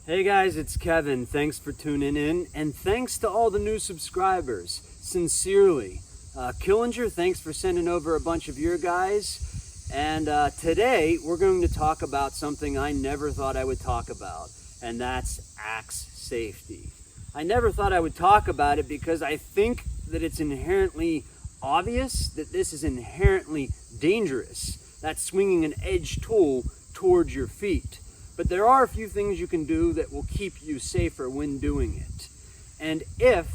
Hey guys, it's Kevin. Thanks for tuning in, and thanks to all the new subscribers. Sincerely. Killinger, thanks for sending over a bunch of your guys. And today we're going to talk about something I never thought I would talk about, and that's axe safety. I never thought I would talk about it because I think that it's inherently obvious that this is inherently dangerous. That's swinging an edged tool towards your feet. But there are a few things you can do that will keep you safer when doing it. And if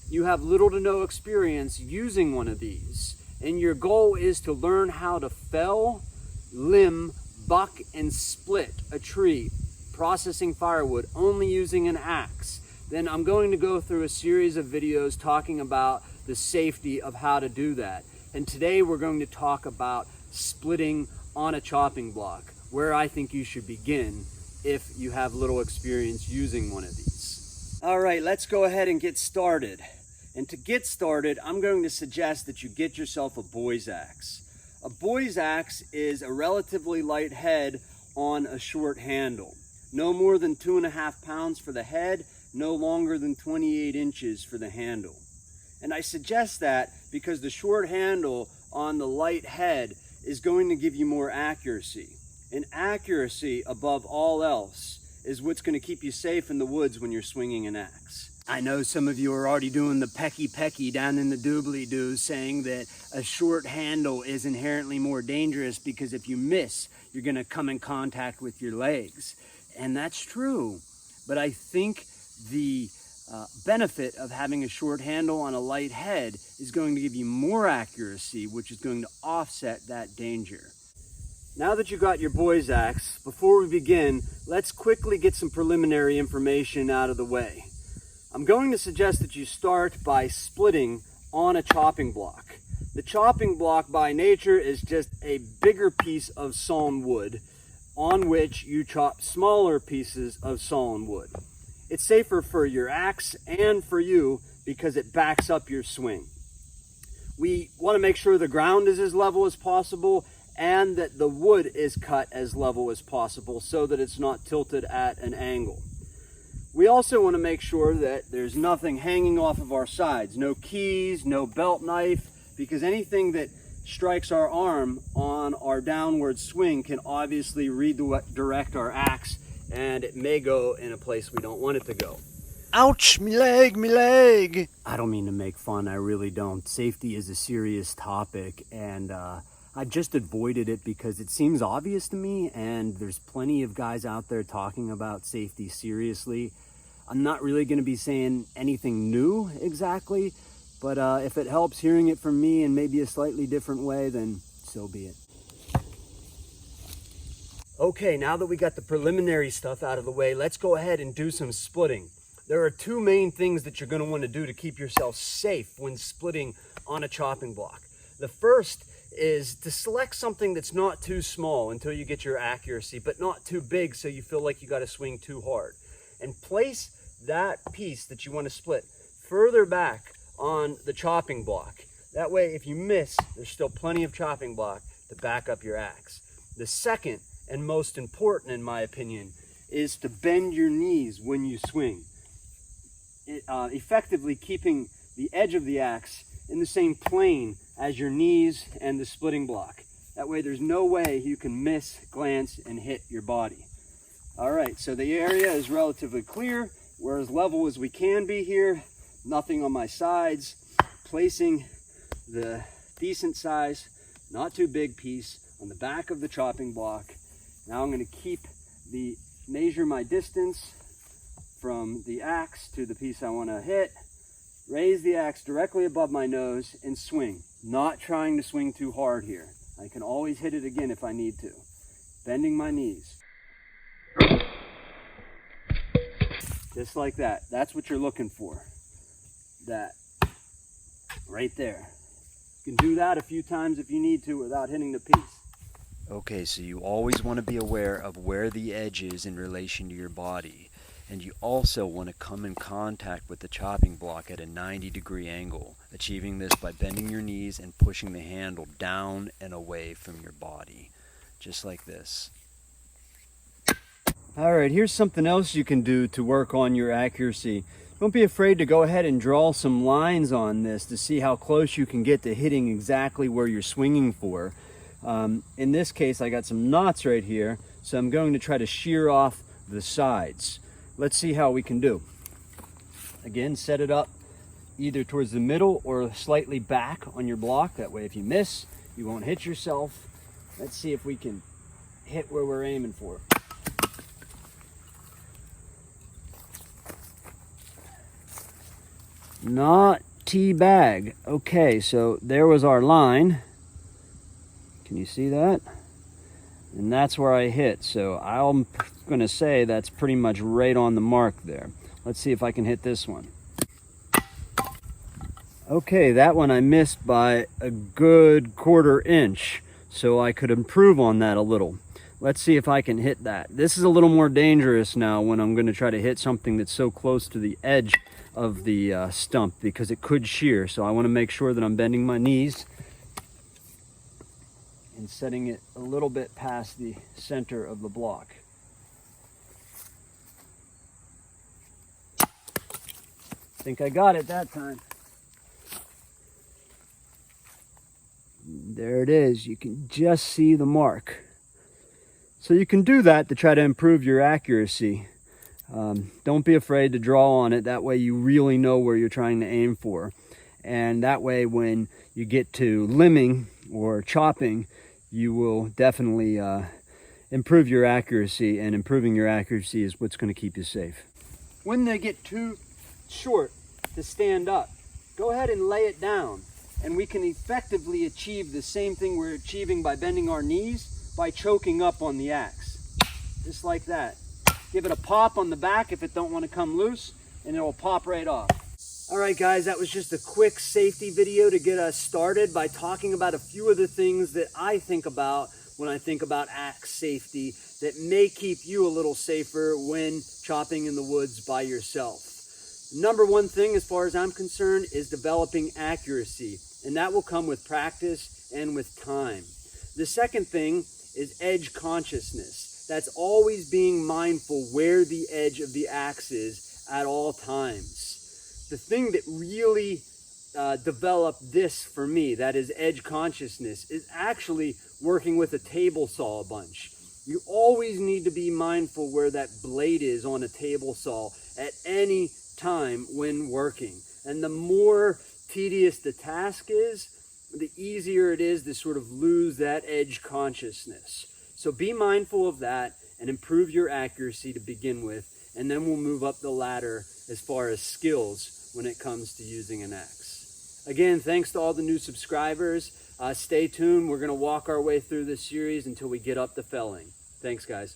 you have little to no experience using one of these, and your goal is to learn how to fell, limb, buck, and split a tree, processing firewood only using an axe, then I'm going to go through a series of videos talking about the safety of how to do that. And today we're going to talk about splitting on a chopping block, where I think you should begin if you have little experience using one of these. All right, let's go ahead and get started. And to get started, I'm going to suggest that you get yourself a boy's axe. A boy's axe is a relatively light head on a short handle. No more than 2.5 pounds for the head, no longer than 28 inches for the handle. And I suggest that because the short handle on the light head is going to give you more accuracy. And accuracy, above all else, is what's going to keep you safe in the woods when you're swinging an axe. I know some of you are already doing the pecky down in the doobly-doo, saying that a short handle is inherently more dangerous because if you miss, you're going to come in contact with your legs. And that's true. But I think the benefit of having a short handle on a light head is going to give you more accuracy, which is going to offset that danger. Now that you got your boy's axe, before we begin, let's quickly get some preliminary information out of the way. I'm going to suggest that you start by splitting on a chopping block. The chopping block by nature is just a bigger piece of sawn wood on which you chop smaller pieces of sawn wood. It's safer for your axe and for you because it backs up your swing. We want to make sure the ground is as level as possible and that the wood is cut as level as possible so that it's not tilted at an angle. We also want to make sure that there's nothing hanging off of our sides, no keys, no belt knife, because anything that strikes our arm on our downward swing can obviously redirect our axe, and it may go in a place we don't want it to go. Ouch, me leg, me leg! I don't mean to make fun, I really don't. Safety is a serious topic, and I've just avoided it because it seems obvious to me, and there's plenty of guys out there talking about safety seriously. I'm not really going to be saying anything new exactly, but if it helps hearing it from me in maybe a slightly different way, then so be it. Okay, now that we got the preliminary stuff out of the way, let's go ahead and do some splitting. There are two main things that you're going to want to do to keep yourself safe when splitting on a chopping block. The first is to select something that's not too small until you get your accuracy, but not too big so you feel like you got to swing too hard. And place that piece that you want to split further back on the chopping block. That way, if you miss, there's still plenty of chopping block to back up your axe. The second and most important, in my opinion, is to bend your knees when you swing. Effectively keeping the edge of the axe in the same plane as your knees and the splitting block. That way there's no way you can miss, glance, and hit your body. All right, so the area is relatively clear. We're as level as we can be here. Nothing on my sides. Placing the decent size, not too big piece on the back of the chopping block. Now I'm going to measure my distance from the axe to the piece I want to hit. Raise the axe directly above my nose and swing. Not trying to swing too hard here. I can always hit it again if I need to. Bending my knees. Just like that. That's what you're looking for. That. Right there. You can do that a few times if you need to without hitting the piece. Okay, so you always want to be aware of where the edge is in relation to your body. And you also want to come in contact with the chopping block at a 90-degree angle, achieving this by bending your knees and pushing the handle down and away from your body, just like this. All right, here's something else you can do to work on your accuracy. Don't be afraid to go ahead and draw some lines on this to see how close you can get to hitting exactly where you're swinging for. In this case, I got some knots right here, so I'm going to try to shear off the sides. Let's see how we can do. Again, set it up either towards the middle or slightly back on your block. That way if you miss, you won't hit yourself. Let's see if we can hit where we're aiming for. Not T-bag. Okay, so there was our line. Can you see that? And that's where I hit. So I'm going to say that's pretty much right on the mark there. Let's see if I can hit this one. Okay, that one I missed by a good 1/4 inch. So I could improve on that a little. Let's see if I can hit that. This is a little more dangerous now when I'm going to try to hit something that's so close to the edge of the stump, because it could shear. So I want to make sure that I'm bending my knees and setting it a little bit past the center of the block. I think I got it that time. There it is. You can just see the mark. So you can do that to try to improve your accuracy. Don't be afraid to draw on it. That way you really know where you're trying to aim for. And that way when you get to limbing or chopping, you will definitely improve your accuracy, and improving your accuracy is what's going to keep you safe. When they get too short to stand up, go ahead and lay it down, and we can effectively achieve the same thing we're achieving by bending our knees by choking up on the axe. Just like that. Give it a pop on the back if it don't want to come loose, and it will pop right off. All right, guys, that was just a quick safety video to get us started by talking about a few of the things that I think about when I think about axe safety that may keep you a little safer when chopping in the woods by yourself. Number one thing, as far as I'm concerned, is developing accuracy, and that will come with practice and with time. The second thing is edge consciousness. That's always being mindful where the edge of the axe is at all times. The thing that really developed this for me, that is edge consciousness, is actually working with a table saw a bunch. You always need to be mindful where that blade is on a table saw at any time when working. And the more tedious the task is, the easier it is to sort of lose that edge consciousness. So be mindful of that and improve your accuracy to begin with, and then we'll move up the ladder as far as skills when it comes to using an axe. Again, thanks to all the new subscribers. Stay tuned. We're going to walk our way through this series until we get up to felling. Thanks, guys.